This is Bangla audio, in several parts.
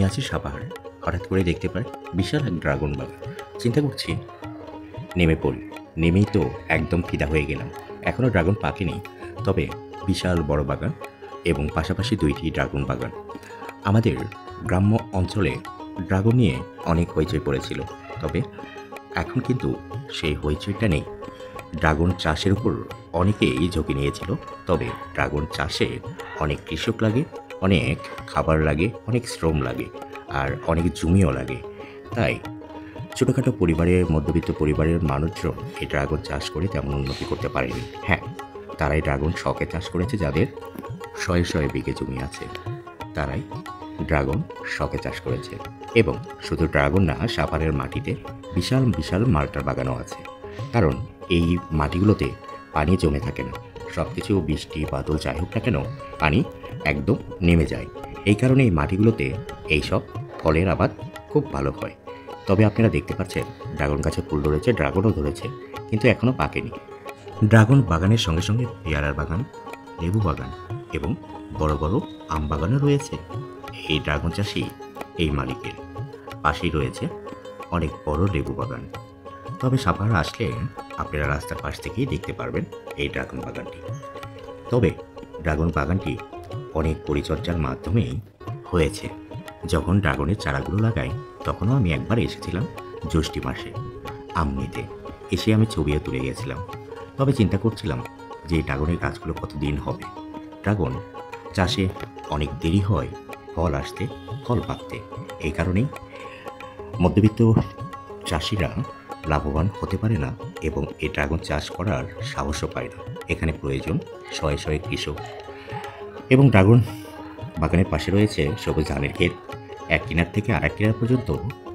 আছি সাপাহারে। হঠাৎ করে দেখতে পাই বিশাল এক ড্রাগন বাগান। চিন্তা করছি নেমে পড়ি। নেমেই তো একদম ফিদা হয়ে গেলাম। এখনও ড্রাগন পাকেনি, তবে বিশাল বড় বাগান এবং পাশাপাশি 2টি ড্রাগন বাগান। আমাদের গ্রাম্য অঞ্চলে ড্রাগন নিয়ে অনেক হইচই পড়েছিল, তবে এখন কিন্তু সেই হইচইটা নেই। ড্রাগন চাষের উপর অনেকেই ঝুঁকি নিয়েছিল, তবে ড্রাগন চাষে অনেক কৃষক লাগে, অনেক খাবার লাগে, অনেক শ্রম লাগে, আর অনেক জমিও লাগে। তাই ছোটোখাটো পরিবারের, মধ্যবিত্ত পরিবারের মানুষজন এই ড্রাগন চাষ করে তেমন উন্নতি করতে পারেনি। হ্যাঁ, তারাই ড্রাগন শখে চাষ করেছে, যাদের শয়ে শয়ে বিঘে জমি আছে তারাই ড্রাগন শখে চাষ করেছে। এবং শুধু ড্রাগন না, সাভারের মাটিতে বিশাল বিশাল মাল্টার বাগানও আছে। কারণ এই মাটিগুলোতে পানি জমে থাকে না, সব কিছু বৃষ্টি বাদল যাই হোক না কেন পানি একদম নেমে যায়। এই কারণে এই মাটিগুলোতে এইসব ফলের আবাদ খুব ভালো হয়। তবে আপনারা দেখতে পাচ্ছেন ড্রাগন গাছে ফুল ধরেছে, ড্রাগনও ধরেছে, কিন্তু এখনও পাকেনি। ড্রাগন বাগানের সঙ্গে সঙ্গে পেয়ারার বাগান, লেবু বাগান এবং বড় বড় আম বাগানও রয়েছে। এই ড্রাগন চাষি এই মালিকের পাশেই রয়েছে অনেক বড় লেবু বাগান। তবে সাভারে আসলে আপনারা রাস্তার পাশ থেকেই দেখতে পারবেন এই ড্রাগন বাগানটি। তবে ড্রাগন বাগানটি অনেক পরিচর্যার মাধ্যমেই হয়েছে। যখন ড্রাগনের চারাগুলো লাগাই তখনও আমি একবার এসেছিলাম জ্যৈষ্ঠ মাসে আম নিতে। এসে আমি ছবিও তুলে গেছিলাম। তবে চিন্তা করছিলাম যে এই ড্রাগনের গাছগুলো কতদিন হবে। ড্রাগন চাষে অনেক দেরি হয় ফল আসতে, ফল পাকতে। এই কারণেই মধ্যবিত্ত চাষিরা লাভবান হতে পারে না এবং এই ড্রাগন চাষ করার সাহসও পায় না। এখানে প্রয়োজন শয়ে শয়ে কৃষক। এবং ড্রাগন বাগানের পাশে রয়েছে সবুজ ধানের ক্ষেত, এক কিনার থেকে আর এক কিনার পর্যন্ত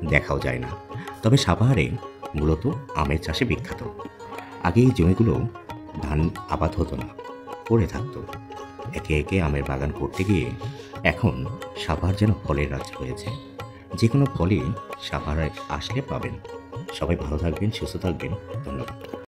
দেখাও যায় না। তবে সাভারে মূলত আমের চাষে বিখ্যাত। আগে এই জমিগুলো ধান আবাদ হতো না, পড়ে থাকতো। একে একে আমের বাগান করতে গিয়ে এখন সাভার যেন ফলের রাজ্য হয়েছে। যে কোনো ফলই সাভারে আসলে পাবেন। সবাই ভালো থাকবেন, সুস্থ থাকবেন। ধন্যবাদ।